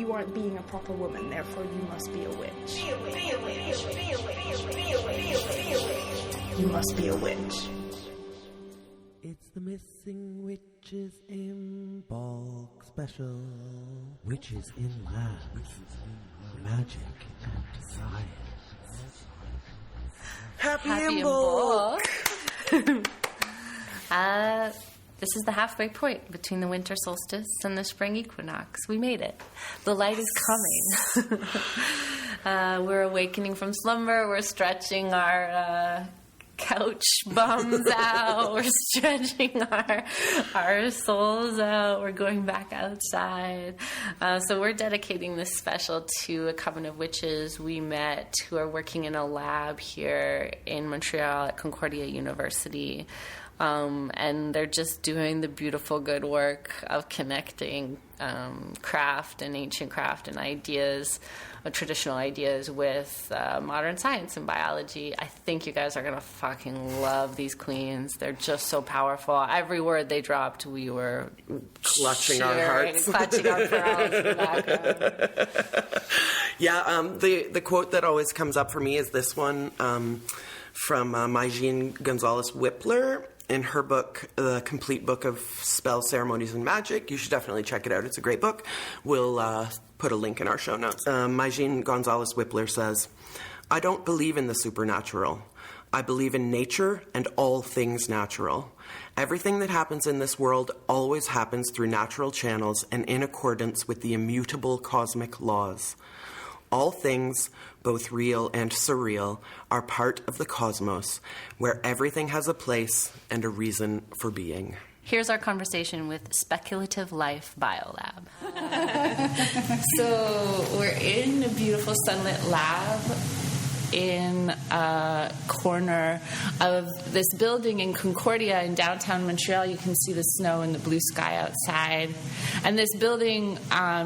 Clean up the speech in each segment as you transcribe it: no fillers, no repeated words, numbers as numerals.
you aren't being a proper woman, therefore you must be a witch. You must be a witch. It's the Missing Witches Imbolc Special. Witches in Lab. Magic and science. Happy Imbolc! This is the halfway point between the winter solstice and the spring equinox. We made it. The light is coming. We're awakening from slumber. We're stretching our couch bums out. We're stretching our souls out. We're going back outside. So we're dedicating this special to a coven of witches we met who are working in a lab here in Montreal at Concordia University. And they're just doing the beautiful good work of connecting craft and ancient craft and ideas, traditional ideas, with modern science and biology. I think you guys are going to fucking love these queens. They're just so powerful. Every word they dropped, we were clutching our hearts. Clutching our pearls in the background. Yeah, the quote that always comes up for me is this one from Majin Gonzalez-Whippler. In her book, The Complete Book of Spells, Ceremonies, and Magic. You should definitely check it out. It's a great book. We'll put a link in our show notes. Majin Gonzalez-Whippler says, "I don't believe in the supernatural. I believe in nature and all things natural. Everything that happens in this world always happens through natural channels and in accordance with the immutable cosmic laws. All things, both real and surreal, are part of the cosmos, where everything has a place and a reason for being." Here's our conversation with Speculative Life BioLab. So we're in a beautiful sunlit lab in a corner of this building in Concordia in downtown Montreal. You can see the snow and the blue sky outside. And this building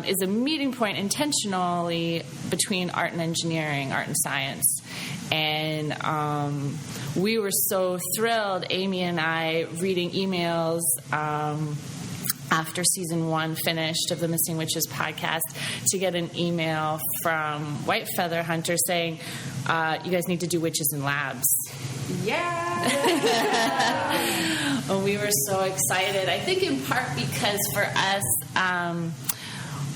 is a meeting point intentionally between art and engineering, art and science. And we were so thrilled, Amy and I, reading emails after season 1 finished of the Missing Witches podcast, to get an email from White Feather Hunter saying, you guys need to do Witches in Labs. Yeah! Well, we were so excited. I think in part because for us,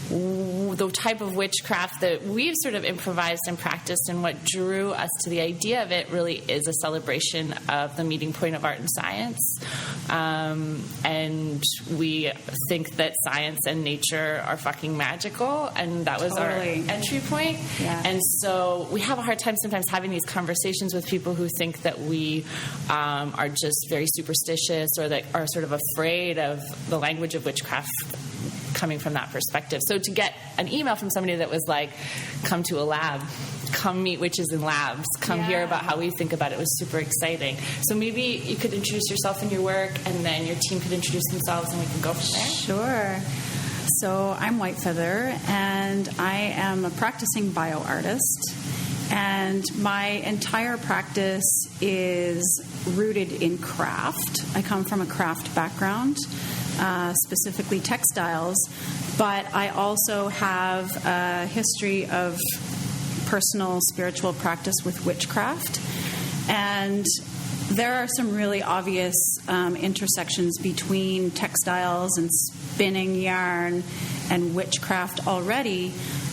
the type of witchcraft that we've sort of improvised and practiced, and what drew us to the idea of it really is a celebration of the meeting point of art and science. And we think that science and nature are fucking magical, and that was our entry point. Yeah. And so we have a hard time sometimes having these conversations with people who think that we are just very superstitious, or that are sort of afraid of the language of witchcraft coming from that perspective. So to get an email from somebody that was like, come to a lab, come meet witches in labs, come hear about how we think about it, was super exciting. So maybe you could introduce yourself and your work, and then your team could introduce themselves, and we can go from there. Sure. So I'm White Feather, and I am a practicing bioartist, and my entire practice is rooted in craft. I come from a craft background, specifically textiles, but I also have a history of personal spiritual practice with witchcraft. And there are some really obvious intersections between textiles and spinning yarn and witchcraft already,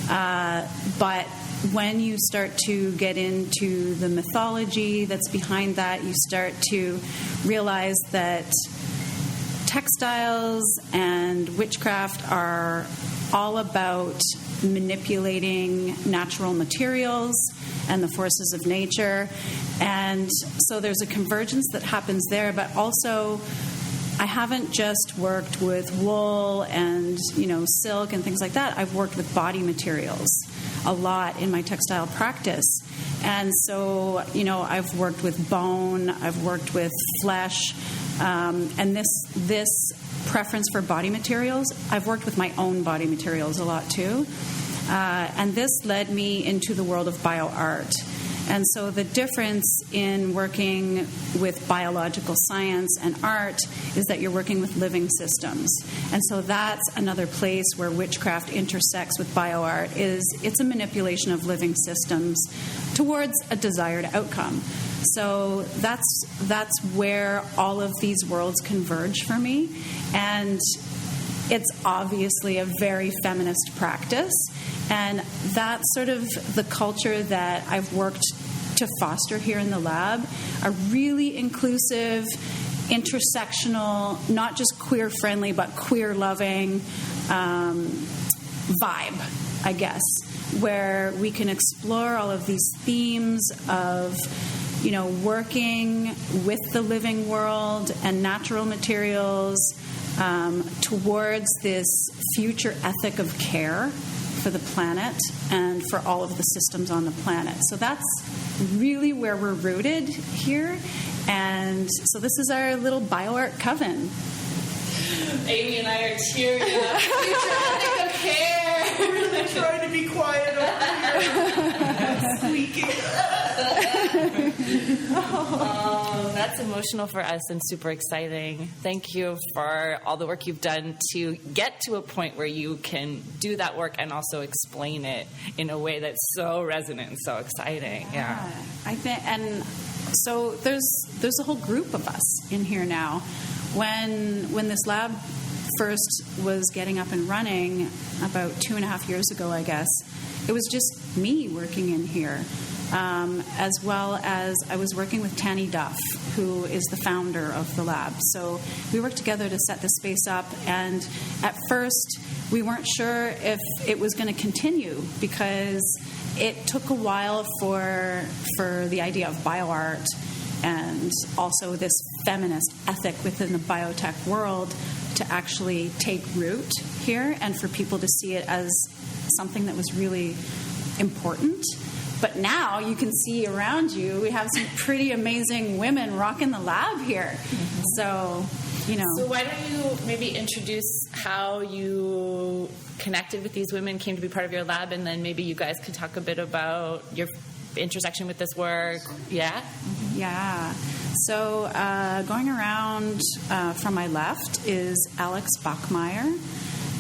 but when you start to get into the mythology that's behind that, you start to realize that textiles and witchcraft are all about manipulating natural materials and the forces of nature. And so there's a convergence that happens there, but also I haven't just worked with wool and, silk and things like that. I've worked with body materials a lot in my textile practice. And so, I've worked with bone, I've worked with flesh, and this preference for body materials, I've worked with my own body materials a lot too. And this led me into the world of bioart. And so the difference in working with biological science and art is that you're working with living systems. And so that's another place where witchcraft intersects with bioart, is it's a manipulation of living systems towards a desired outcome. So that's where all of these worlds converge for me. And it's obviously a very feminist practice. And that's sort of the culture that I've worked to foster here in the lab, a really inclusive, intersectional, not just queer-friendly, but queer-loving vibe, I guess, where we can explore all of these themes of, working with the living world and natural materials towards this future ethic of care for the planet and for all of the systems on the planet. So that's really where we're rooted here. And so this is our little bioart coven. Amy and I are tearing up. Future ethic of care. I'm really trying to be quiet over here. Squeaking. That's emotional for us and super exciting. Thank you for all the work you've done to get to a point where you can do that work and also explain it in a way that's so resonant and so exciting. Yeah. I think, and so there's a whole group of us in here now. When this lab first was getting up and running about 2.5 years ago, I guess, it was just me working in here. As well as I was working with Tanny Duff, who is the founder of the lab. So we worked together to set the space up, and at first we weren't sure if it was going to continue because it took a while for the idea of bioart and also this feminist ethic within the biotech world to actually take root here and for people to see it as something that was really important. But now you can see around you, we have some pretty amazing women rocking the lab here. Mm-hmm. So, So why don't you maybe introduce how you connected with these women, came to be part of your lab, and then maybe you guys could talk a bit about your intersection with this work. Yeah? Mm-hmm. Yeah. So going around from my left is Alex Bachmeyer.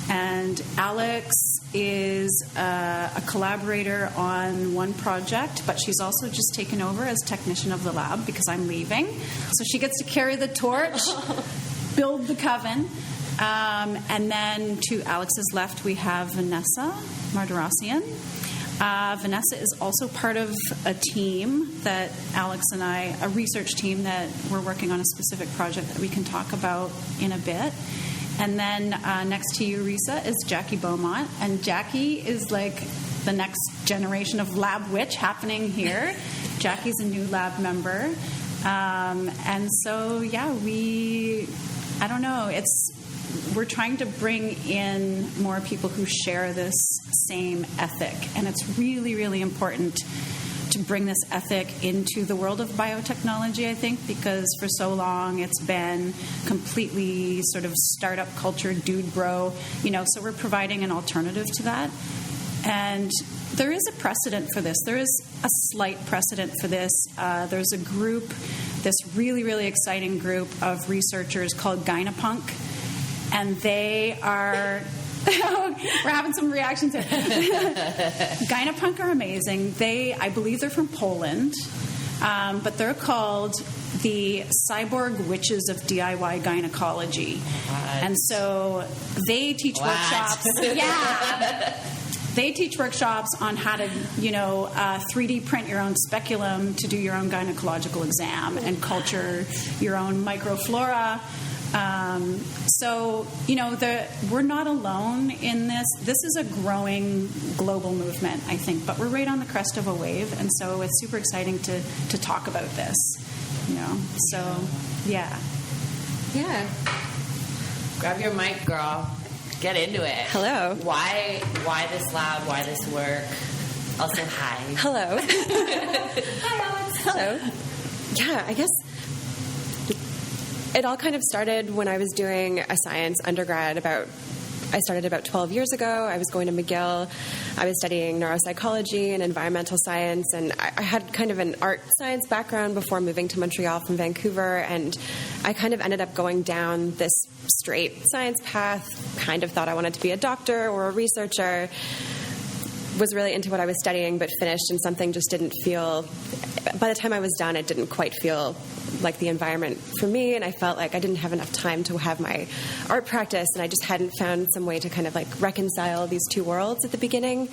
And Alex is a collaborator on one project, but she's also just taken over as technician of the lab because I'm leaving. So she gets to carry the torch, build the coven. And then to Alex's left, we have Vanessa Marderosian. Vanessa is also part of a team that Alex and I, a research team that we're working on a specific project that we can talk about in a bit. And then next to you, Risa, is Jackie Beaumont. And Jackie is like the next generation of lab witch happening here. Jackie's a new lab member. And so, yeah, I don't know, we're trying to bring in more people who share this same ethic. And it's really, really important to bring this ethic into the world of biotechnology, I think, because for so long it's been completely sort of startup culture, dude bro, so we're providing an alternative to that. And there is a precedent for this. There is a slight precedent for this. There's a group, this really, really exciting group of researchers called Gynapunk, and they are... We're having some reactions here. Gynapunk are amazing. I believe they're from Poland, but they're called the Cyborg Witches of DIY Gynecology. What? And so they teach workshops. Yeah. They teach workshops on how to, 3D print your own speculum to do your own gynecological exam and culture your own microflora. So, we're not alone in this. This is a growing global movement, I think, but we're right on the crest of a wave, and so it's super exciting to talk about this, So, yeah. Yeah. Grab your mic, girl. Get into it. Hello. Why this lab? Why this work? Also, hi. Hello. Hi, Alex. Hello. Yeah, I guess it all kind of started when I was doing a science undergrad about I started about 12 years ago. I was going to McGill. I was studying neuropsychology and environmental science, and I had kind of an art science background before moving to Montreal from Vancouver, and I kind of ended up going down this straight science path, kind of thought I wanted to be a doctor or a researcher, was really into what I was studying, but finished and something just didn't feel, by the time I was done, it didn't quite feel like the environment for me, and I felt like I didn't have enough time to have my art practice, and I just hadn't found some way to kind of like reconcile these two worlds at the beginning.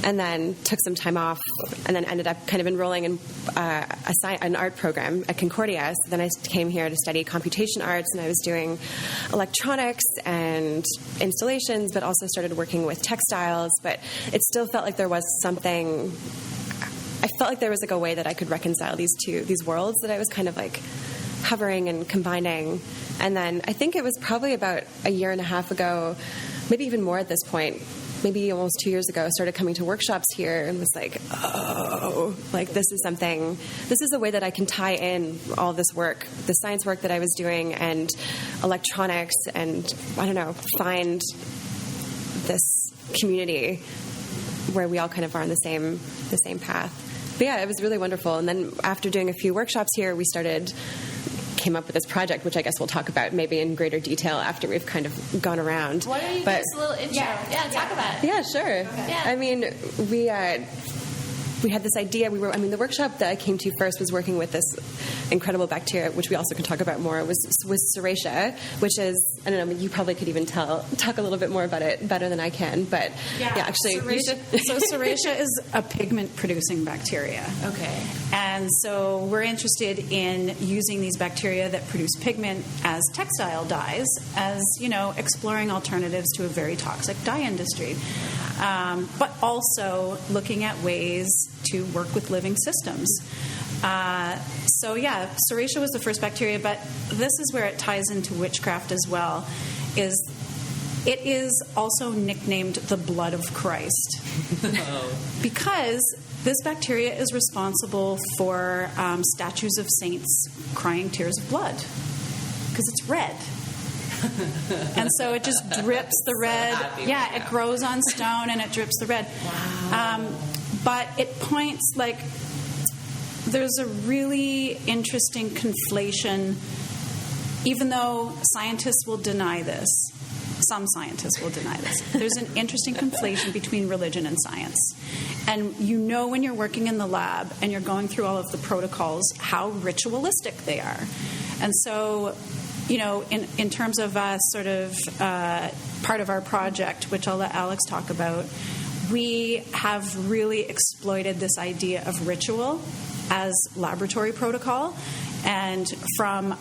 And then took some time off, and then ended up kind of enrolling in an art program at Concordia. So then I came here to study computation arts, and I was doing electronics and installations, but also started working with textiles. But it still felt like there was something. I felt like there was like a way that I could reconcile these worlds that I was kind of like hovering and combining. And then I think it was probably about a year and a half ago, maybe even more at this point, maybe almost 2 years ago, I started coming to workshops here and was like, oh, like this is a way that I can tie in all this work, the science work that I was doing and electronics and, I don't know, find this community where we all kind of are on the same path. But yeah, it was really wonderful. And then after doing a few workshops here, we came up with this project, which I guess we'll talk about maybe in greater detail after we've kind of gone around. Why don't you give us a little intro? Yeah, talk about it. Yeah, sure. Okay. Yeah. I mean, we had this idea. The workshop that I came to first was working with this incredible bacteria, which we also can talk about more, was Serratia, which is, I don't know, you probably could even talk a little bit more about it better than I can, but actually. Serratia is a pigment-producing bacteria. Okay. And so we're interested in using these bacteria that produce pigment as textile dyes, as, exploring alternatives to a very toxic dye industry. But also looking at ways to work with living systems. Serratia was the first bacteria, but this is where it ties into witchcraft as well, it is also nicknamed the blood of Christ. Because this bacteria is responsible for statues of saints crying tears of blood, because it's red. And so it just drips the red. It grows on stone and it drips the red. Wow. But it points, there's a really interesting conflation, even though scientists will deny this. Some scientists will deny this. There's an interesting conflation between religion and science. And when you're working in the lab and you're going through all of the protocols, how ritualistic they are. And so, in terms of sort of part of our project, which I'll let Alex talk about, we have really exploited this idea of ritual as laboratory protocol, and from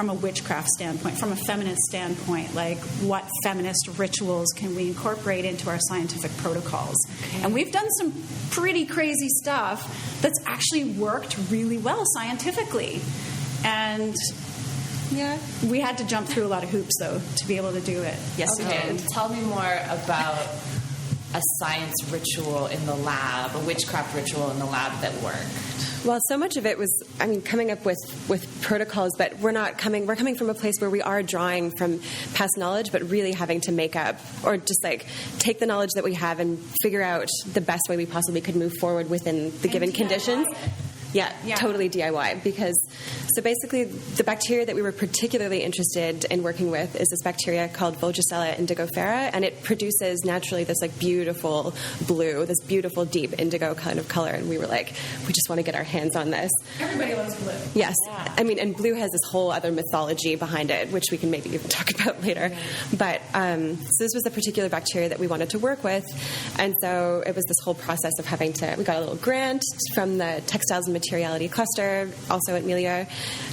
a witchcraft standpoint, from a feminist standpoint, like what feminist rituals can we incorporate into our scientific protocols. Okay. And we've done some pretty crazy stuff that's actually worked really well scientifically. And we had to jump through a lot of hoops, though, to be able to do it. Yes, we did. Tell me more about a science ritual in the lab, a witchcraft ritual in the lab that worked. Well, so much of it was, coming up with protocols, but we're coming from a place where we are drawing from past knowledge, but really having to make up, or just take the knowledge that we have and figure out the best way we possibly could move forward within the given conditions. Yeah, totally DIY. So basically, the bacteria that we were particularly interested in working with is this bacteria called Volgicella indigofera, and it produces naturally this beautiful blue, this beautiful deep indigo kind of color. And we were like, we just want to get our hands on this. Everybody loves blue. Yes, and blue has this whole other mythology behind it, which we can maybe even talk about later. But so this was the particular bacteria that we wanted to work with, and so it was this whole process of we got a little grant from the Textiles and Materiality Cluster, also at Melia,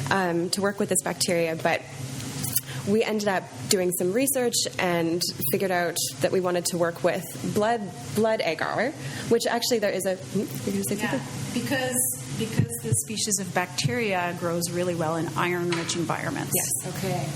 to work with this bacteria, but we ended up doing some research and figured out that we wanted to work with blood agar, which actually there is because this species of bacteria grows really well in iron-rich environments. Yes. Okay.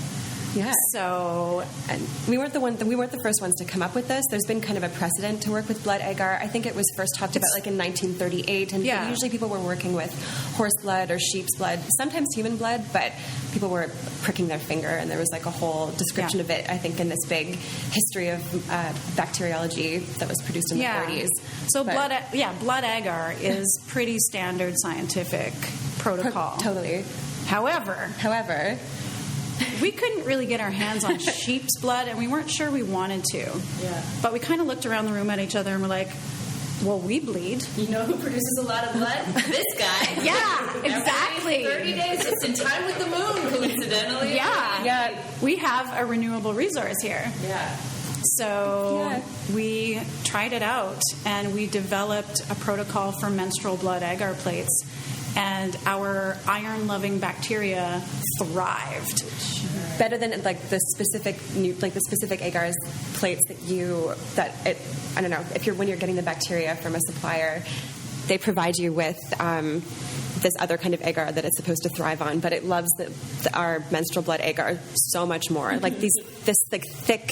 Yeah. So, and we weren't the first ones to come up with this. There's been kind of a precedent to work with blood agar. I think it was first talked about like in 1938, and usually people were working with horse blood or sheep's blood, sometimes human blood, but people were pricking their finger, and there was like a whole description of it, I think, in this big history of bacteriology that was produced in the 40s. So blood agar is pretty standard scientific protocol. Totally. However, we couldn't really get our hands on sheep's blood, and we weren't sure we wanted to. Yeah. But we kind of looked around the room at each other and we're like, well, we bleed. You know who produces a lot of blood? This guy. Yeah, exactly. 30 days, it's in time with the moon, coincidentally. Yeah. We have a renewable resource here. Yeah. So we tried it out, and we developed a protocol for menstrual blood agar plates, and our iron-loving bacteria thrived. Better than like the specific agar plates I don't know, when you're getting the bacteria from a supplier, they provide you with this other kind of agar that it's supposed to thrive on, but it loves our menstrual blood agar so much more. Like this thick,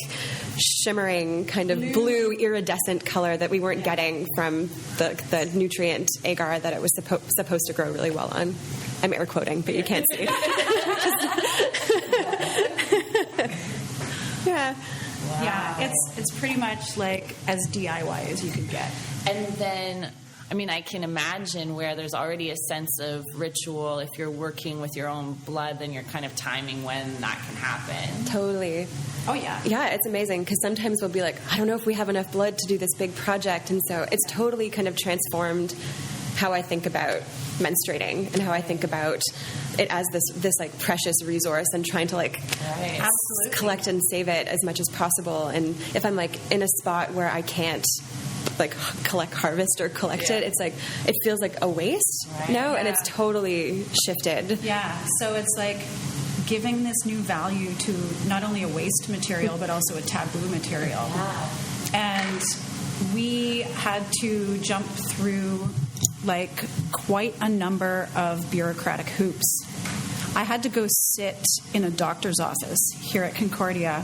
shimmering kind of blue iridescent color that we weren't getting from the nutrient agar that it was supposed to grow really well on. I'm air quoting, but you can't see. Yeah. Wow. Yeah, it's pretty much like as DIY as you could get. And then, I mean, I can imagine where there's already a sense of ritual. If you're working with your own blood, then you're kind of timing when that can happen. Totally. Oh, yeah. Yeah, it's amazing, because sometimes we'll be like, I don't know if we have enough blood to do this big project. And so it's totally kind of transformed how I think about menstruating and how I think about it as this like precious resource, and trying to like collect and save it as much as possible. And if I'm like in a spot where I can't like harvest or collect it, it's like it feels like a waste and it's totally shifted. Yeah, so it's like giving this new value to not only a waste material but also a taboo material. Wow. And we had to jump through like quite a number of bureaucratic hoops. I had to go sit in a doctor's office here at Concordia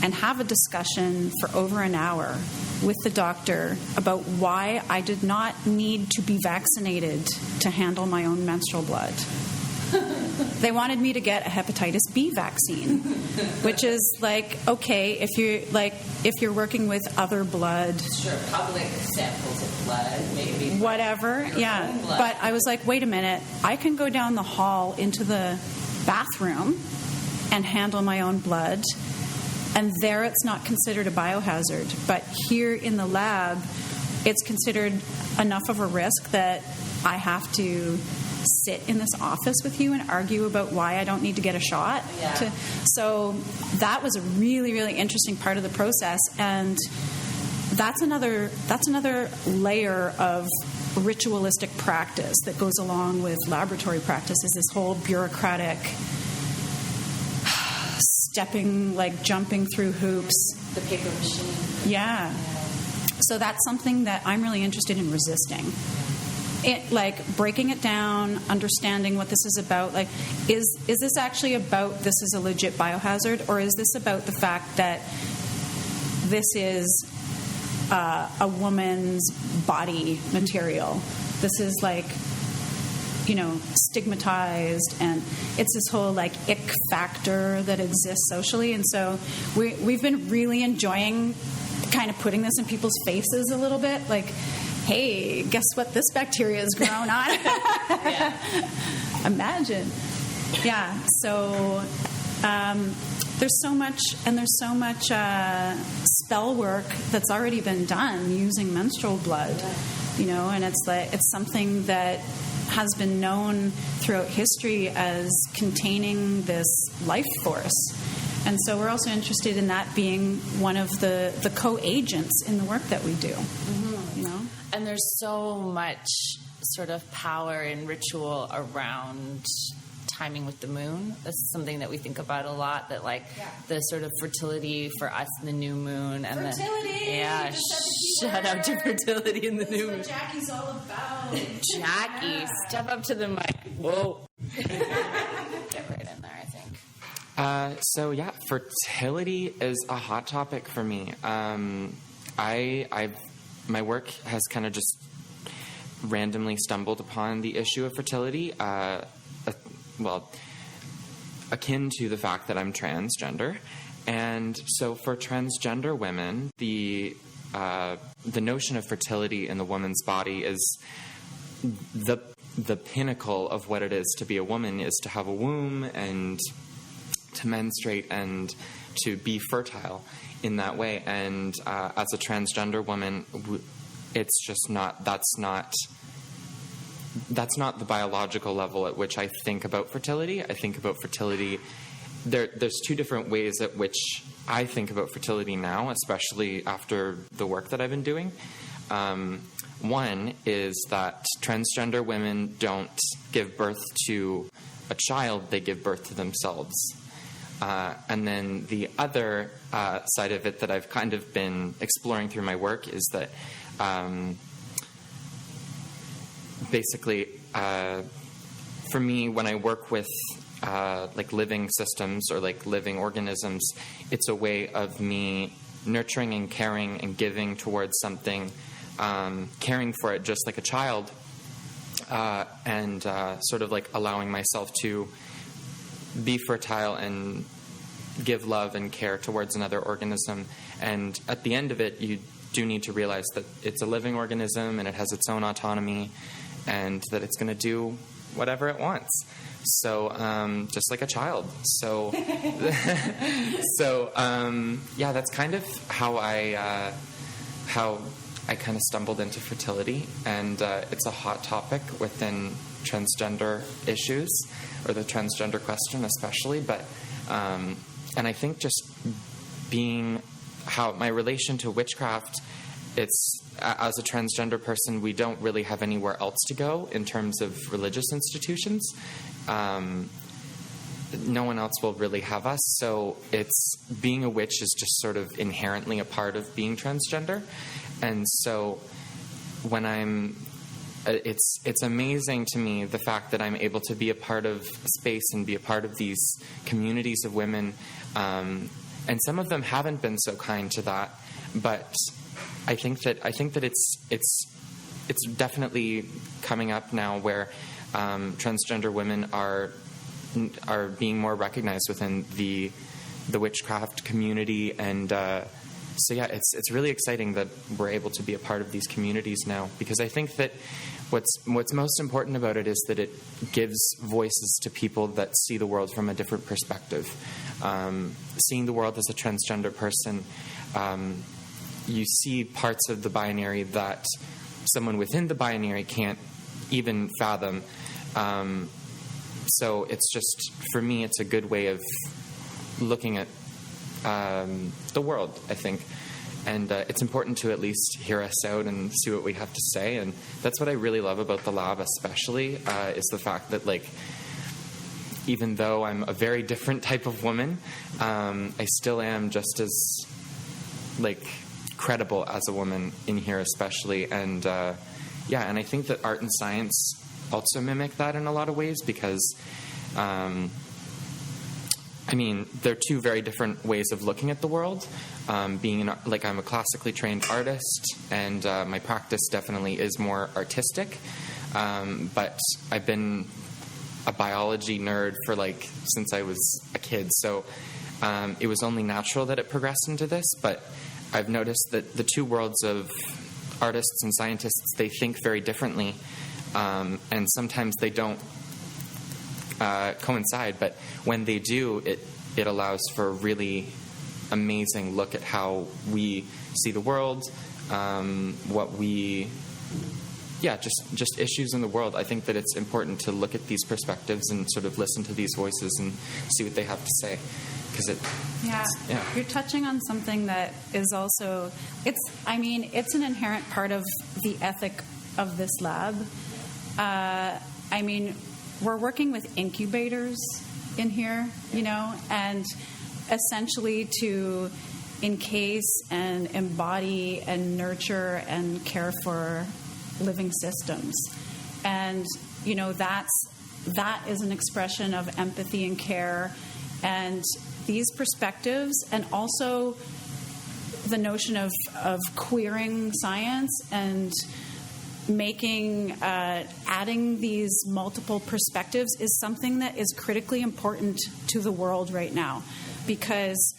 and have a discussion for over an hour with the doctor about why I did not need to be vaccinated to handle my own menstrual blood. They wanted me to get a hepatitis B vaccine, which is like, okay, if you're working with other blood, Sure, public samples of blood, maybe. whatever, yeah. But I was like, wait a minute, I can go down the hall into the bathroom and handle my own blood, and there it's not considered a biohazard. But here in the lab, it's considered enough of a risk that I have to sit in this office with you and argue about why I don't need to get a shot. Yeah. So that was a really, really interesting part of the process, and that's another layer of ritualistic practice that goes along with laboratory practice, is this whole bureaucratic jumping through hoops. The paper machine. Yeah. So that's something that I'm really interested in resisting. It, like, breaking it down, understanding what this is about. Like, is this actually about this is a legit biohazard, or is this about the fact that this is a woman's body material? This is like, stigmatized, and it's this whole like ick factor that exists socially. And so we've been really enjoying kind of putting this in people's faces a little bit, like, hey, guess what this bacteria has grown on? Imagine. Yeah, so there's so much spell work that's already been done using menstrual blood, and it's something that has been known throughout history as containing this life force. And so we're also interested in that being one of the co-agents in the work that we do. Mm-hmm. And there's so much sort of power and ritual around timing with the moon. That's something that we think about a lot, that the sort of fertility for us in the new moon. And fertility! Shout out to fertility in the new moon. That's what Jackie's all about. Jackie, step up to the mic. Whoa. Get right in there, I think. So yeah, fertility is a hot topic for me. My work has kind of just randomly stumbled upon the issue of fertility, akin to the fact that I'm transgender. And so for transgender women, the notion of fertility in the woman's body is the pinnacle of what it is to be a woman, is to have a womb and to menstruate and to be fertile in that way. And as a transgender woman, it's just not, that's not the biological level at which I think about fertility. I think about fertility, there's two different ways at which I think about fertility now, especially after the work that I've been doing. One is that transgender women don't give birth to a child, they give birth to themselves. And then the other side of it that I've kind of been exploring through my work is that basically, for me, when I work with like living systems or like living organisms, it's a way of me nurturing and caring and giving towards something, caring for it just like a child, and sort of like allowing myself to be fertile and give love and care towards another organism. And at the end of it, you do need to realize that it's a living organism and it has its own autonomy and that it's going to do whatever it wants. So, just like a child. So, yeah, that's kind of how I kind of stumbled into fertility, and it's a hot topic within transgender issues, or the transgender question especially. But, and I think just being how my relation to witchcraft, it's, as a transgender person, we don't really have anywhere else to go in terms of religious institutions. No one else will really have us, so it's, being a witch is just sort of inherently a part of being transgender. And so when it's amazing to me, the fact that I'm able to be a part of space and be a part of these communities of women, and some of them haven't been so kind to that, but I think that it's definitely coming up now where transgender women are being more recognized within the witchcraft community, and so yeah, it's really exciting that we're able to be a part of these communities now, because I think that what's most important about it is that it gives voices to people that see the world from a different perspective. Seeing the world as a transgender person, you see parts of the binary that someone within the binary can't even fathom. So it's just, for me, it's a good way of looking at the world, I think. And it's important to at least hear us out and see what we have to say. And that's what I really love about the lab, especially, is the fact that, like, even though I'm a very different type of woman, I still am just as, like, credible as a woman in here, especially. And yeah, and I think that art and science also mimic that in a lot of ways, because I mean, they're two very different ways of looking at the world. I'm a classically trained artist, and my practice definitely is more artistic, but I've been a biology nerd for since I was a kid, so it was only natural that it progressed into this. But I've noticed that the two worlds of artists and scientists, they think very differently, and sometimes they don't coincide, but when they do, it allows for a really amazing look at how we see the world, just issues in the world. I think that it's important to look at these perspectives and sort of listen to these voices and see what they have to say. You're touching on something that is also, it's an inherent part of the ethic of this lab. We're working with incubators in here, and essentially to encase and embody and nurture and care for living systems. And, that is an expression of empathy and care And these perspectives, and also the notion of queering science and adding these multiple perspectives is something that is critically important to the world right now, because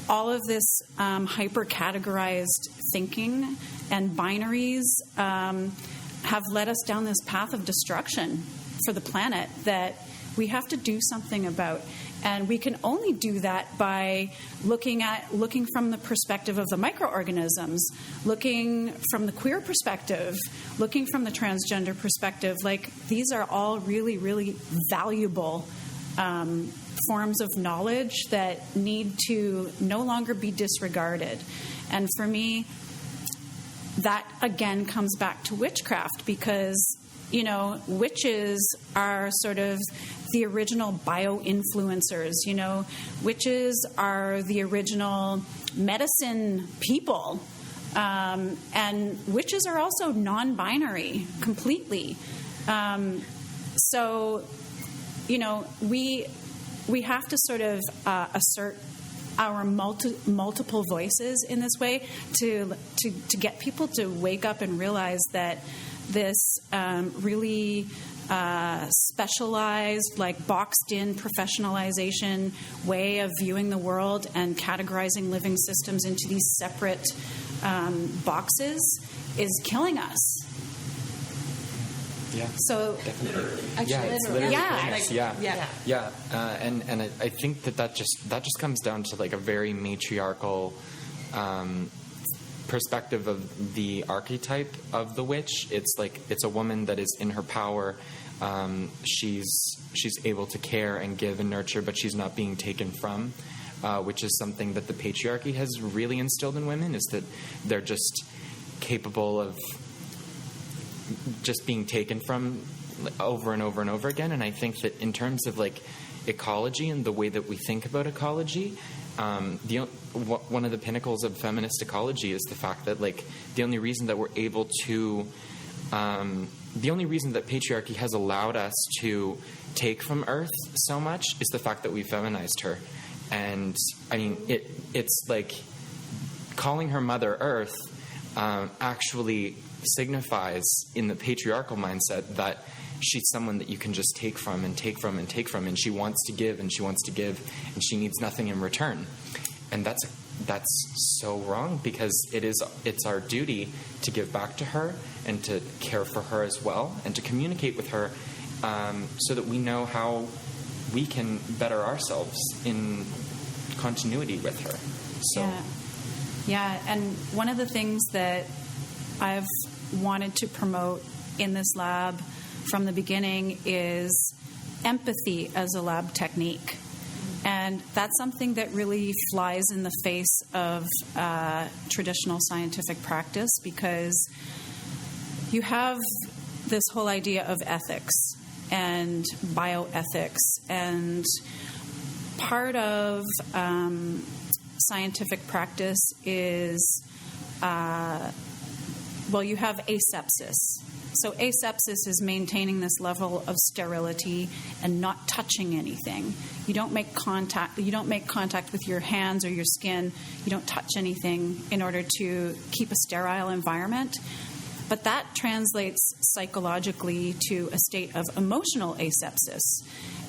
all of this hyper-categorized thinking and binaries have led us down this path of destruction for the planet that we have to do something about. And we can only do that by looking from the perspective of the microorganisms, looking from the queer perspective, looking from the transgender perspective. Like, these are all really, really valuable forms of knowledge that need to no longer be disregarded. And for me, that again comes back to witchcraft, because witches are sort of the original bio-influencers. Witches are the original medicine people. And witches are also non-binary completely. So, we have to sort of assert our multiple voices in this way to get people to wake up and realize that this really specialized, like boxed-in professionalization way of viewing the world and categorizing living systems into these separate boxes is killing us. Yeah. So, definitely. Actually, And I think that just comes down to like a very matriarchal perspective of the archetype of the witch. It's like it's a woman that is in her power. She's able to care and give and nurture, but she's not being taken from, which is something that the patriarchy has really instilled in women, is that they're just capable of just being taken from over and over and over again. And I think that in terms of like ecology and the way that we think about ecology, one of the pinnacles of feminist ecology is the fact that like the only reason that we're able to the only reason that patriarchy has allowed us to take from Earth so much is the fact that we feminized her. And I mean, it's like calling her Mother Earth actually signifies in the patriarchal mindset that she's someone that you can just take from and take from and take from, and she wants to give and she wants to give and she needs nothing in return. And that's so wrong, because it's our duty to give back to her and to care for her as well, and to communicate with her so that we know how we can better ourselves in continuity with her. So yeah, and one of the things that I've wanted to promote in this lab from the beginning is empathy as a lab technique. And that's something that really flies in the face of traditional scientific practice, because you have this whole idea of ethics and bioethics, and part of scientific practice is you have asepsis. So asepsis is maintaining this level of sterility and not touching anything. You don't make contact with your hands or your skin. You don't touch anything in order to keep a sterile environment. But that translates psychologically to a state of emotional asepsis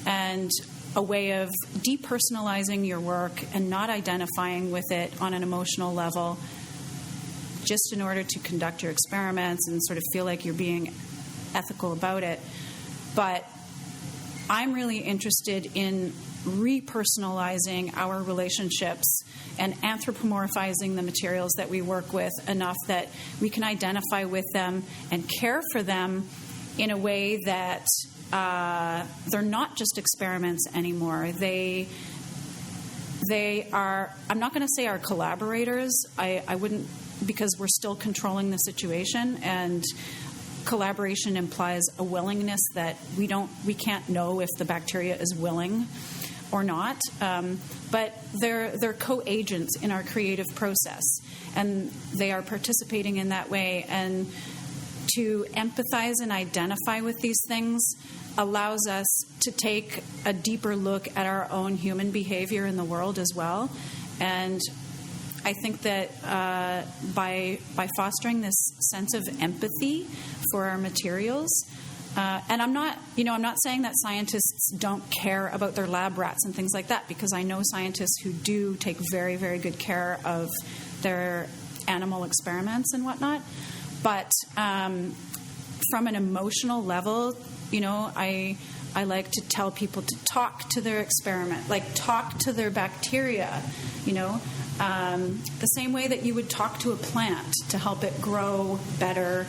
and a way of depersonalizing your work and not identifying with it on an emotional level, just in order to conduct your experiments and sort of feel like you're being ethical about it. But I'm really interested in repersonalizing our relationships and anthropomorphizing the materials that we work with enough that we can identify with them and care for them in a way that they're not just experiments anymore. They are, I'm not going to say our collaborators. I wouldn't, because we're still controlling the situation, and collaboration implies a willingness that we can't know if the bacteria is willing or not. But they're co-agents in our creative process, and they are participating in that way. And to empathize and identify with these things allows us to take a deeper look at our own human behavior in the world as well. And I think that by fostering this sense of empathy for our materials, and I'm not saying that scientists don't care about their lab rats and things like that, because I know scientists who do take very, very good care of their animal experiments and whatnot. But from an emotional level, I like to tell people to talk to their experiment, like talk to their bacteria, the same way that you would talk to a plant to help it grow better.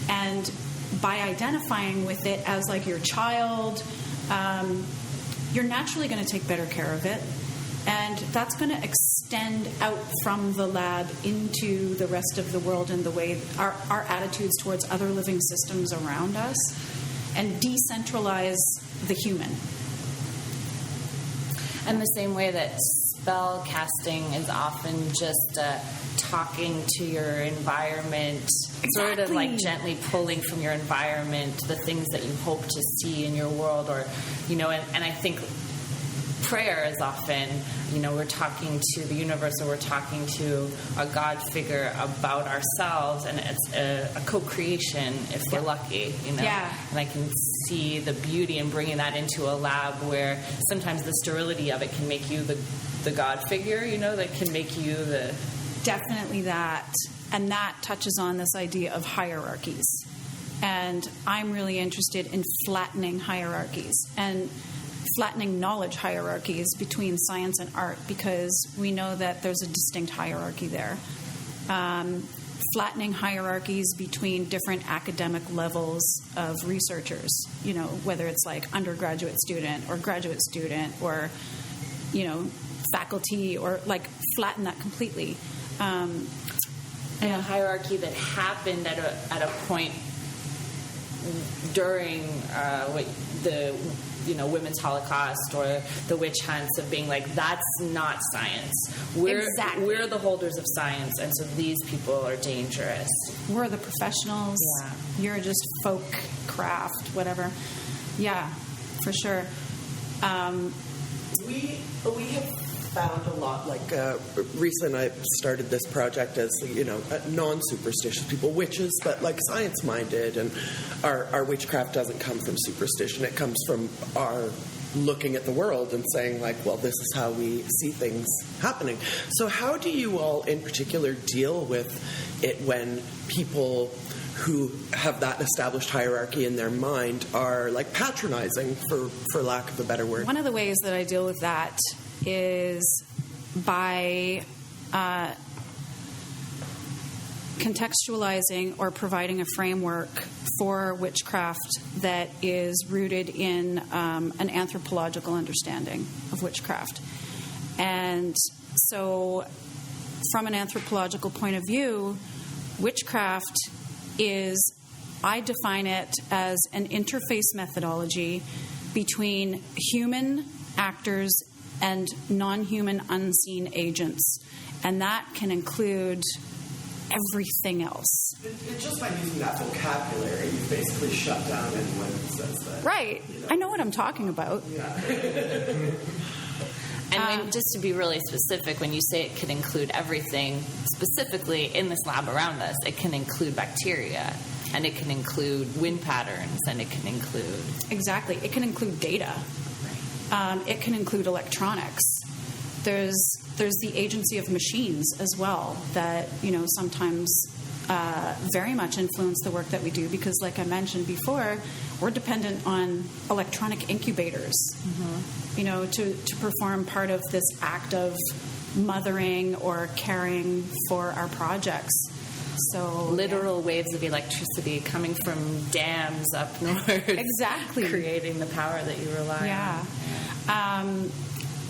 And by identifying with it as like your child, you're naturally going to take better care of it. And that's going to extend out from the lab into the rest of the world and the way our attitudes towards other living systems around us, and decentralize the human. And the same way that spell casting is often just talking to your environment, sort of like gently pulling from your environment the things that you hope to see in your world, or, and I think prayer is often, we're talking to the universe, or we're talking to a God figure about ourselves, and it's a co-creation if we're lucky, Yeah. And I can see the beauty in bringing that into a lab where sometimes the sterility of it can make you the God figure, that can make you the... Definitely that. And that touches on this idea of hierarchies. And I'm really interested in flattening hierarchies and flattening knowledge hierarchies between science and art, because we know that there's a distinct hierarchy there. Flattening hierarchies between different academic levels of researchers, whether it's like undergraduate student or graduate student or, faculty, or like flatten that completely. And a hierarchy that happened at a point during the women's Holocaust or the witch hunts, of being like, that's not science. We're the holders of science, and so these people are dangerous. We're the professionals. Yeah. You're just folk craft, whatever. Yeah, for sure. We have found a lot, like recently I started this project as non-superstitious people, witches, but like science-minded, and our witchcraft doesn't come from superstition. It comes from our looking at the world and saying, like, well, this is how we see things happening. So how do you all in particular deal with it when people who have that established hierarchy in their mind are like patronizing, for lack of a better word? One of the ways that I deal with that is by contextualizing or providing a framework for witchcraft that is rooted in an anthropological understanding of witchcraft. And so from an anthropological point of view, witchcraft is, I define it as an interface methodology between human actors and non-human unseen agents. And that can include everything else. And just by using that vocabulary, you basically shut down anyone who says that. Right. I know what I'm talking about. Yeah. And just to be really specific, when you say it could include everything, specifically in this lab around us, it can include bacteria, and it can include wind patterns, and it can include... Exactly. It can include data. It can include electronics. There's the agency of machines as well that, sometimes very much influence the work that we do, because, like I mentioned before, we're dependent on electronic incubators, to perform part of this act of mothering or caring for our projects. So literal waves of electricity coming from dams up north. Exactly. Creating the power that you rely on.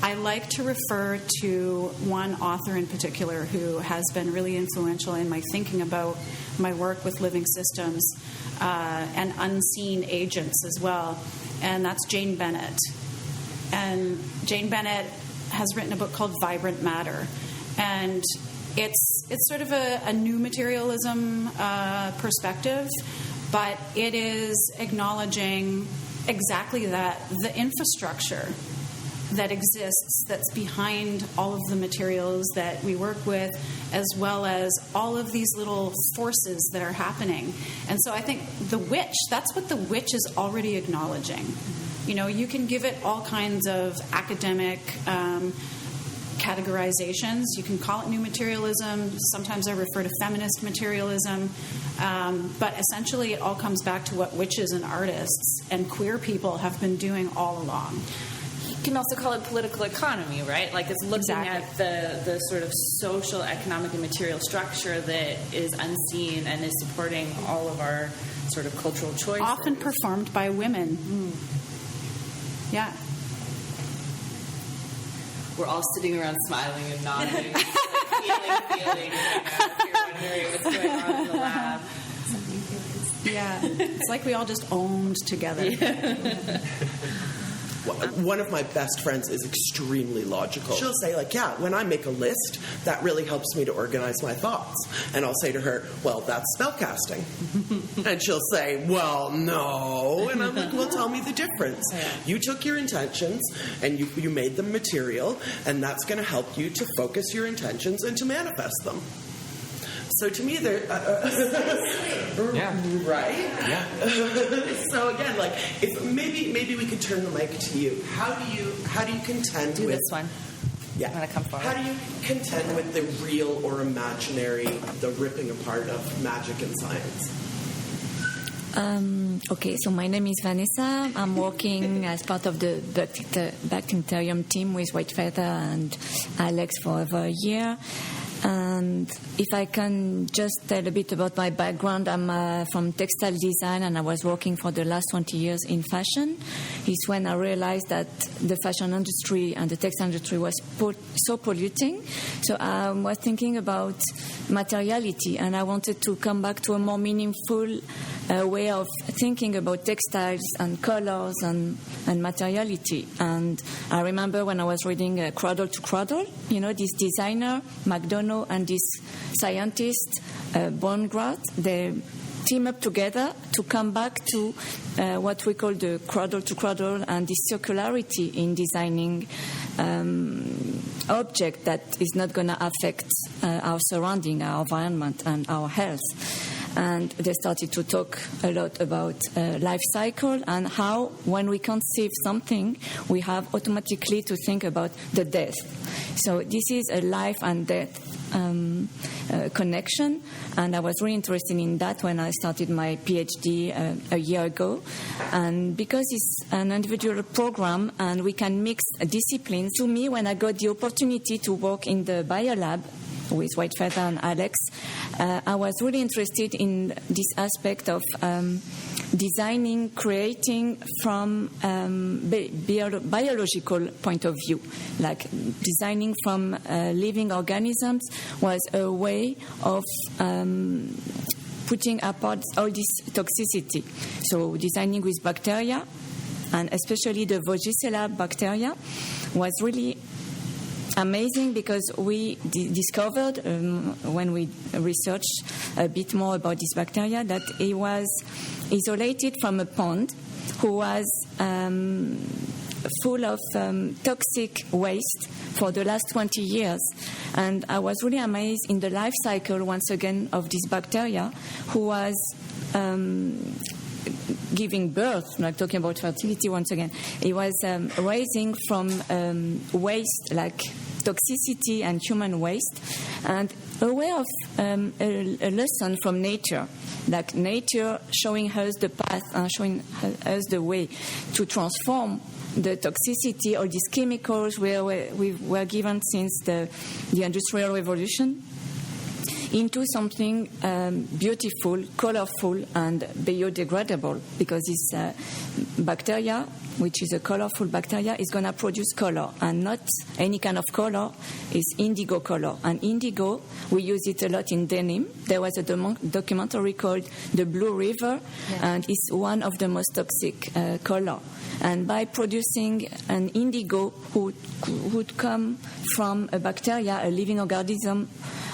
I like to refer to one author in particular who has been really influential in my thinking about my work with living systems and unseen agents as well, and that's Jane Bennett. And Jane Bennett has written a book called Vibrant Matter, and it's sort of a new materialism perspective, but it is acknowledging exactly that, the infrastructure that exists that's behind all of the materials that we work with, as well as all of these little forces that are happening. And so I think the witch, that's what the witch is already acknowledging. You know, you can give it all kinds of academic categorizations. You can call it new materialism. Sometimes I refer to feminist materialism. But essentially it all comes back to what witches and artists and queer people have been doing all along. You can also call it political economy, right? Like it's looking Exactly. at the sort of social, economic, and material structure that is unseen and is supporting all of our sort of cultural choices. Often performed by women. Yeah. We're all sitting around smiling and nodding, like feeling, if you're wondering what's going on in the lab. Yeah. It's like we all just owned together. One of my best friends is extremely logical. She'll say, like, yeah, when I make a list, that really helps me to organize my thoughts. And I'll say to her, well, that's spellcasting. And she'll say, well, no. And I'm like, well, tell me the difference. You took your intentions and you made them material, and that's going to help you to focus your intentions and to manifest them. So to me, they're right. Yeah. So again, like, if maybe we could turn the mic to you. How do you contend Do with this one. Yeah. I'm gonna come forward. How do you contend with the real or imaginary, the ripping apart of magic and science? Okay, so my name is Vanessa. I'm working as part of the Bacterium team with White Feather and Alex for over a year. And if I can just tell a bit about my background, I'm from textile design, and I was working for the last 20 years in fashion. It's when I realized that the fashion industry and the textile industry was so polluting. So I was thinking about materiality, and I wanted to come back to a more meaningful way of thinking about textiles and colors and materiality. And I remember when I was reading Cradle to Cradle, you know, this designer, McDonough, and this scientist, Bongrath, they team up together to come back to what we call the cradle to cradle and the circularity in designing object that is not going to affect our surrounding, our environment, and our health. And they started to talk a lot about life cycle and how when we conceive something, we have automatically to think about the death. So this is a life and death connection, and I was really interested in that when I started my PhD a year ago. And because it's an individual program and we can mix disciplines, to me, when I got the opportunity to work in the BioLab with White Feather and Alex, I was really interested in this aspect of designing, creating from biological point of view. Like designing from living organisms was a way of putting apart all this toxicity. So designing with bacteria, and especially the Vogicella bacteria, was really amazing because we discovered when we researched a bit more about this bacteria that it was isolated from a pond who was full of toxic waste for the last 20 years. And I was really amazed in the life cycle, once again, of this bacteria who was giving birth, like talking about fertility once again. It was raising from waste, like toxicity and human waste, and a way of a lesson from nature, like nature showing us the path and showing us the way to transform the toxicity or these chemicals we were given since the Industrial Revolution into something beautiful, colorful, and biodegradable, because this bacteria, which is a colorful bacteria, is going to produce color, and not any kind of color, is indigo color. And indigo, we use it a lot in denim. There was a documentary called The Blue River, and it's one of the most toxic color. And by producing an indigo who would come from a bacteria, a living organism,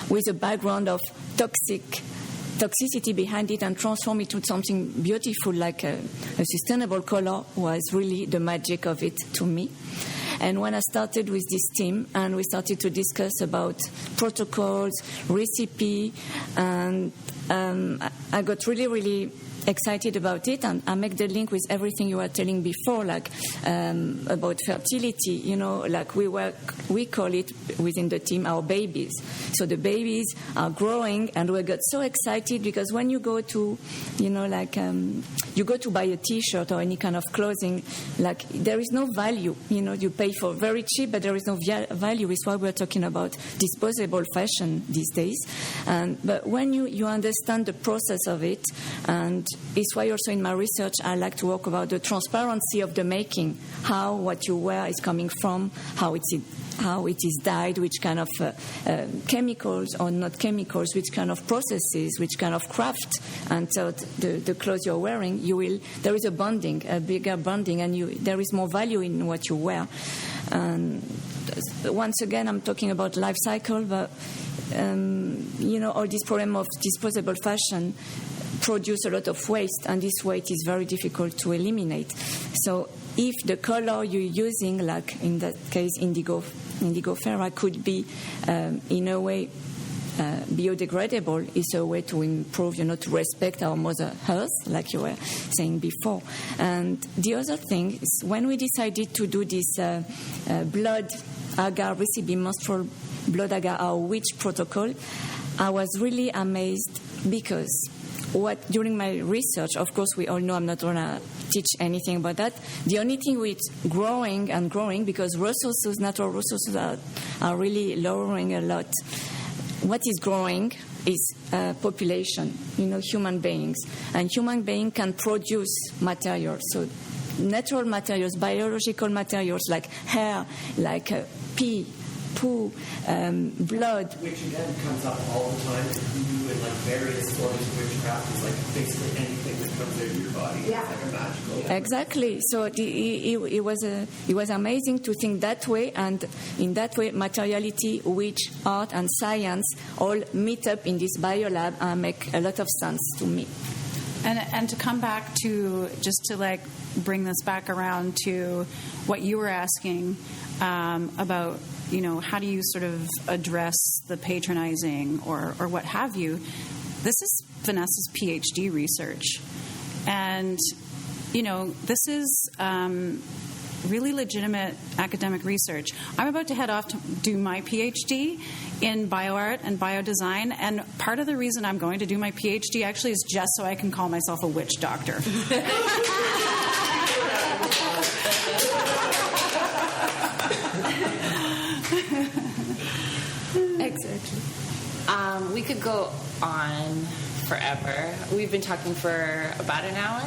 with a background of toxic toxicity behind it and transform it to something beautiful, like a sustainable color, was really the magic of it to me. And when I started with this team and we started to discuss about protocols, recipe, and I got really, really excited about it, and I make the link with everything you were telling before, like about fertility. You know, like we call it within the team our babies. So the babies are growing, and we got so excited because when you go to, you know, like you go to buy a T-shirt or any kind of clothing, like there is no value. You know, you pay for very cheap, but there is no value. Is why we're talking about disposable fashion these days. But when you understand the process of it, and it's why also in my research I like to talk about the transparency of the making, how what you wear is coming from, how it is dyed, which kind of chemicals or not chemicals, which kind of processes, which kind of craft, and so the clothes you're wearing, there is a bonding, a bigger bonding, and there is more value in what you wear. And once again, I'm talking about life cycle, but you know, all this problem of disposable fashion produce a lot of waste, and this waste is very difficult to eliminate. So if the color you're using, like in that case indigo ferra, could be in a way biodegradable, is a way to improve, you know, to respect our Mother Earth, like you were saying before. And the other thing is when we decided to do this blood agar recipe, menstrual blood agar, our witch protocol, I was really amazed because during my research, of course, we all know I'm not going to teach anything about that. The only thing with growing and growing, because resources, natural resources are really lowering a lot. What is growing is population, you know, human beings. And human beings can produce materials. So natural materials, biological materials like hair, like pee, poo, blood. Which again comes up all the time in like various forms of witchcraft. Is like basically anything that comes out of your body. Yeah. It's like a magical. Exactly. So it was amazing to think that way, and in that way, materiality, witch, art, and science all meet up in this biolab and make a lot of sense to me. And to come back to, just to like bring this back around to what you were asking about, you know, how do you sort of address the patronizing or what have you? This is Vanessa's PhD research. And, you know, this is really legitimate academic research. I'm about to head off to do my PhD in bioart and biodesign, and part of the reason I'm going to do my PhD actually is just so I can call myself a witch doctor. Exactly. We could go on forever. We've been talking for about an hour.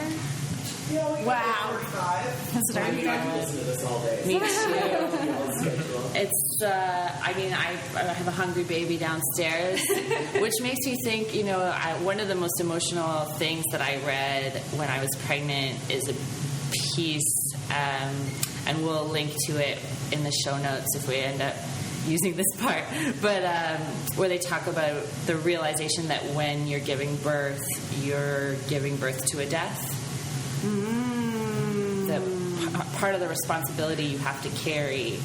Wow. Has it already gone? Listen to this all day. Me too. It's, I mean, I have a hungry baby downstairs, which makes me think, you know, one of the most emotional things that I read when I was pregnant is a piece, and we'll link to it in the show notes if we end up using this part, but where they talk about the realization that when you're giving birth to a death. That part of the responsibility you have to carry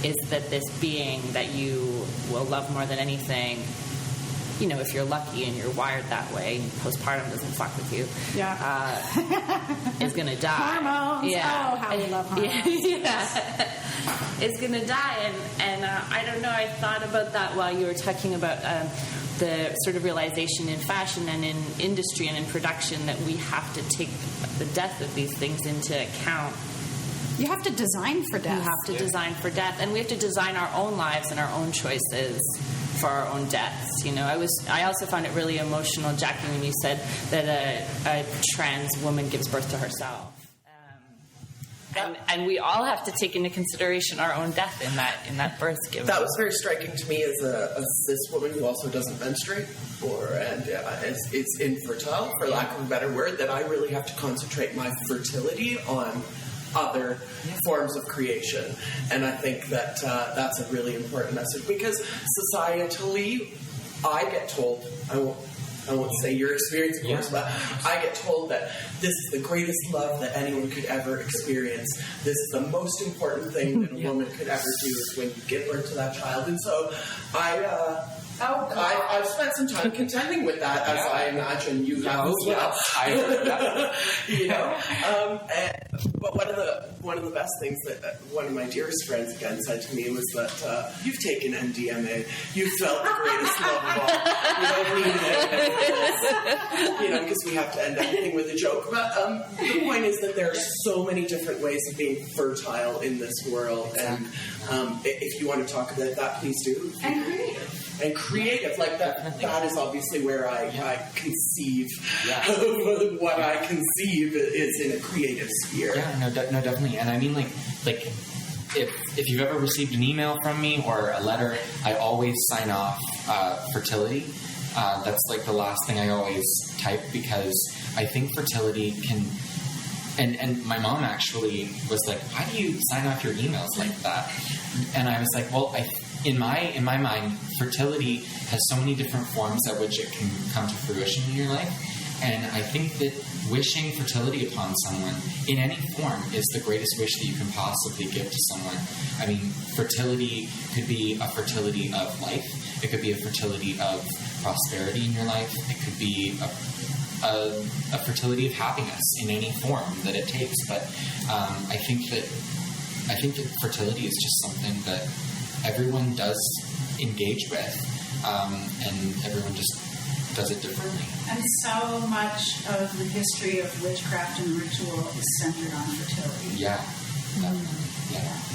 is that this being that you will love more than anything, you know, if you're lucky and you're wired that way, postpartum doesn't fuck with you, is going to die. Hormones. Yeah. Oh, how we love hormones. Yeah. It's going to die. And I don't know, I thought about that while you were talking about the sort of realization in fashion and in industry and in production that we have to take the death of these things into account. You have to design for death. You have to design for death, and we have to design our own lives and our own choices for our own deaths. You know, I also found it really emotional, Jackie, when you said that a trans woman gives birth to herself. And we all have to take into consideration our own death in that birth given. That was very striking to me as a cis woman who also doesn't menstruate, it's infertile, for lack of a better word, that I really have to concentrate my fertility on other forms of creation. And I think that that's a really important message, because societally, I get told I won't say your experience, of course, but I get told that this is the greatest love that anyone could ever experience. This is the most important thing that a woman could ever do is when you give birth to that child. And so I've spent some time contending with that, as I imagine you have as well. You know, but one of the best things that one of my dearest friends again said to me was that you've taken MDMA, you felt the greatest love of all. You don't need it, you know, because we have to end everything with a joke. But the point is that there are so many different ways of being fertile in this world, and if you want to talk about that, please do. And creative, like that is obviously where I conceive of what I conceive is in a creative sphere. Yeah, no, definitely. And I mean, like if you've ever received an email from me or a letter, I always sign off fertility. That's like the last thing I always type, because I think fertility can. And my mom actually was like, "Why do you sign off your emails like that?" And I was like, "Well, in my mind, fertility has so many different forms at which it can come to fruition in your life, and I think that wishing fertility upon someone in any form is the greatest wish that you can possibly give to someone. I mean, fertility could be a fertility of life. It could be a fertility of prosperity in your life. It could be a fertility of happiness in any form that it takes. But I think that fertility is just something that everyone does engage with, and everyone just does it differently. And so much of the history of witchcraft and ritual is centered on fertility. Yeah.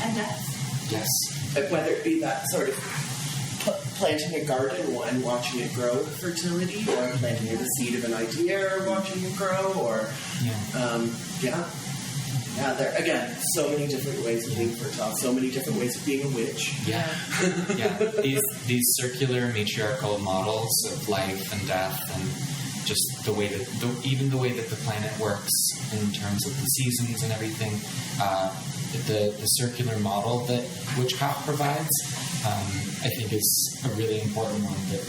And death. Yes. But whether it be that sort of planting a garden and watching it grow with fertility, or planting the seed of an idea or watching it grow, or there again, so many different ways of being fertile, so many different ways of being a witch. Yeah. These circular matriarchal models of life and death, and just the way that even the way that the planet works in terms of the seasons and everything, the circular model that witchcraft provides, I think is a really important one that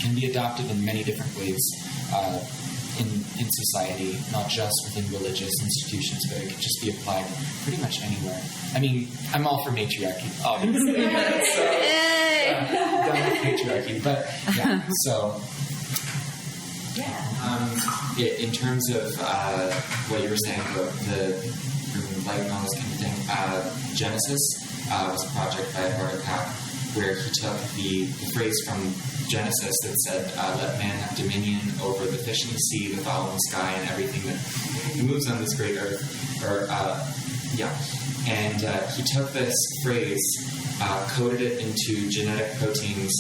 can be adopted in many different ways in society, not just within religious institutions, but it can just be applied pretty much anywhere. I mean, I'm all for matriarchy, obviously. Done with patriarchy, but in terms of what you were saying about the light and all this kind of thing, Genesis was a project by Bartek Pack, where he took the phrase from Genesis that said, "Let man have dominion over the fish in the sea, the fowl in the sky, and everything that moves on this great earth." And he took this phrase, coded it into genetic proteins,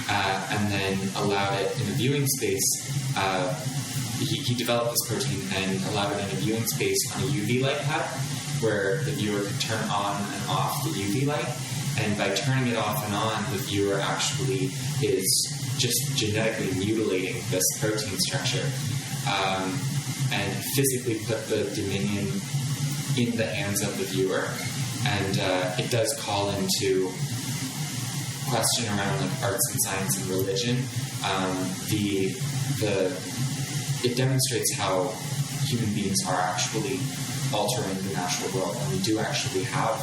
and then allowed it in a viewing space. He developed this protein and allowed it in a viewing space on a UV light pad, where the viewer could turn on and off the UV light. And by turning it off and on, the viewer actually is just genetically mutilating this protein structure, and physically put the dominion in the hands of the viewer. And it does call into question around like arts and science and religion. It demonstrates how human beings are actually altering the natural world, and we do actually have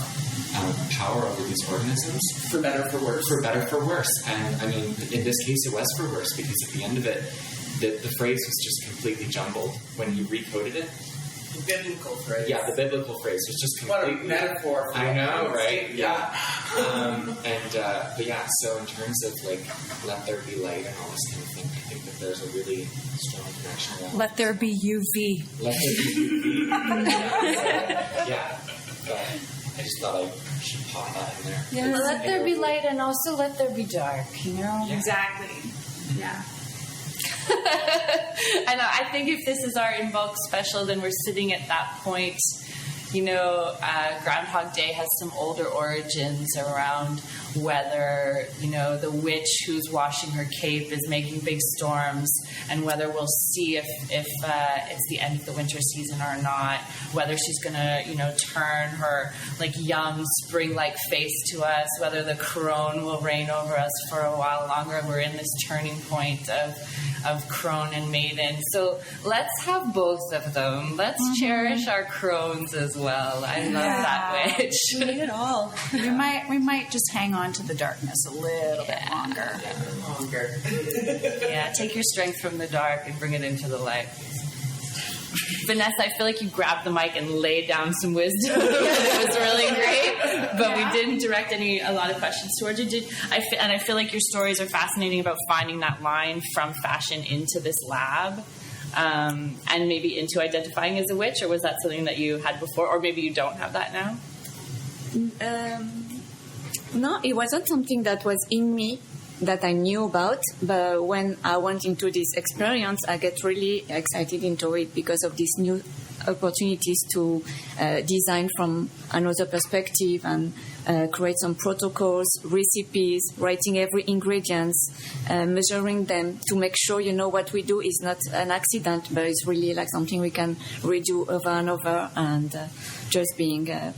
power over these organisms. For better, for worse. For better, for worse. And I mean, in this case, it was for worse, because at the end of it, the phrase was just completely jumbled when he recoded it. The biblical phrase. Yeah, the biblical phrase was just completely... What a metaphor. I know, right? Yeah. So in terms of, like, let there be light and all this kind of thing, I think that there's a really strong connection around. Let there be UV. Let there be UV. But I just thought I should pop that in there. Yeah, let there be light and also let there be dark, you know? Yeah. Exactly. Yeah. I know. I think if this is our Imbolc special, then we're sitting at that point. You know, Groundhog Day has some older origins around whether, you know, the witch who's washing her cape is making big storms, and whether we'll see if it's the end of the winter season or not, whether she's going to, you know, turn her, like, young spring-like face to us, whether the crone will reign over us for a while longer. We're in this turning point of of crone and maiden. So let's have both of them. Let's cherish our crones as well. I love that witch. We need it all. We might just hang on to the darkness a little bit longer. Yeah, take your strength from the dark and bring it into the light. Vanessa, I feel like you grabbed the mic and laid down some wisdom. It was really great, but we didn't direct a lot of questions towards you. And I feel like your stories are fascinating about finding that line from fashion into this lab, and maybe into identifying as a witch, or was that something that you had before, or maybe you don't have that now? No, it wasn't something that was in me that I knew about, but when I went into this experience, I get really excited into it because of these new opportunities to design from another perspective and create some protocols, recipes, writing every ingredients, measuring them to make sure, what we do is not an accident, but it's really like something we can redo over and over, and just being, a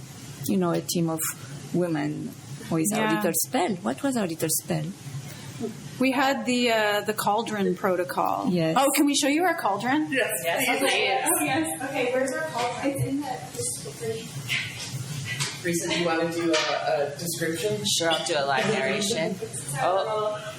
team of women with our little spell. What was our little spell? We had the cauldron protocol. Yes. Oh, can we show you our cauldron? Yes. Oh, yes. Okay, where's our cauldron? It's in the. Risa, do you want to do a description? Sure, I'll do a live narration. Oh,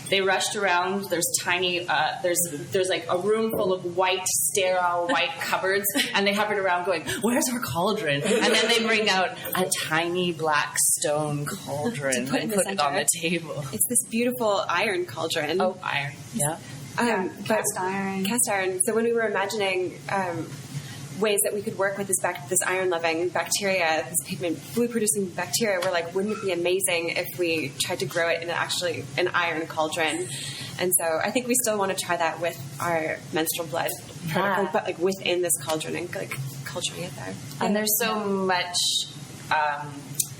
they rushed around. There's tiny, there's like a room full of sterile white cupboards, and they hovered around going, "Where's our cauldron?" And then they bring out a tiny black stone cauldron and put it on the table. It's this beautiful iron cauldron. Oh, iron. Yeah. Cast iron. Cast iron. So when we were imagining ways that we could work with this iron-loving bacteria, this pigment blue-producing bacteria, we're like, wouldn't it be amazing if we tried to grow it in actually an iron cauldron? And so I think we still want to try that with our menstrual blood protocol, but like within this cauldron and like culturing it there. And there's so much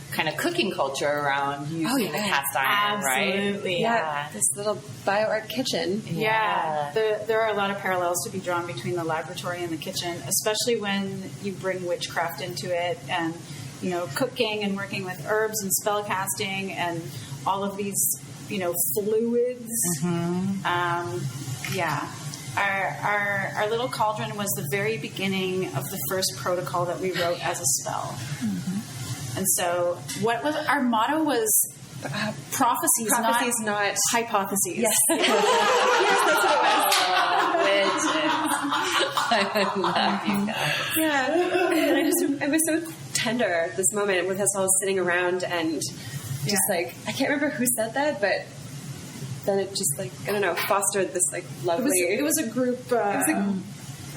kind of cooking culture around using the cast iron, Absolutely. right? Yeah, this little bioart kitchen. Yeah, there are a lot of parallels to be drawn between the laboratory and the kitchen, especially when you bring witchcraft into it, and cooking and working with herbs and spell casting and all of these fluids. Our little cauldron was the very beginning of the first protocol that we wrote as a spell. And so, what was our motto? Was prophecies, not hypotheses. Yes. Yes, that's what it was. I love you guys. Yeah. And it was so tender, this moment with us all sitting around and just like, I can't remember who said that, but then it just fostered this lovely. It was a group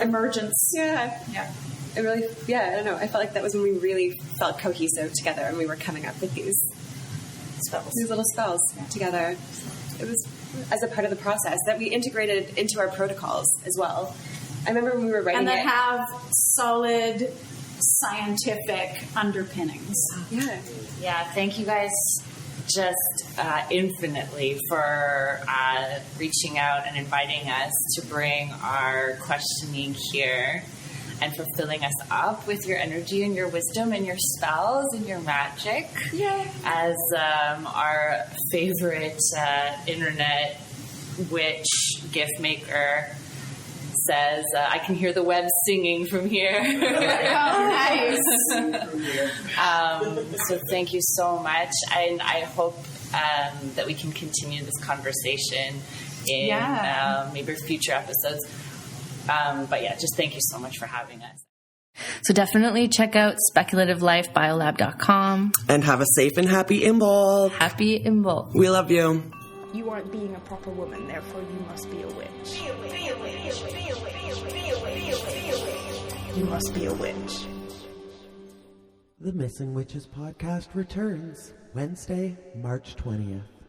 emergence. Yeah. It really, I don't know. I felt like that was when we really felt cohesive together, and we were coming up with these little spells together. It was as a part of the process that we integrated into our protocols as well. I remember when we were writing and that have solid scientific underpinnings. Yeah. Thank you guys just infinitely for reaching out and inviting us to bring our questioning here, and for filling us up with your energy and your wisdom and your spells and your magic. Yeah. As our favorite internet witch gift maker says, I can hear the web singing from here. Nice. So thank you so much, and I hope that we can continue this conversation in maybe future episodes. But just thank you so much for having us. So definitely check out speculativelife.biolab.com. And have a safe and happy Imbolc. Happy Imbolc. We love you. You aren't being a proper woman, therefore you must be a witch. You must be a witch. The Missing Witches podcast returns Wednesday, March 20th.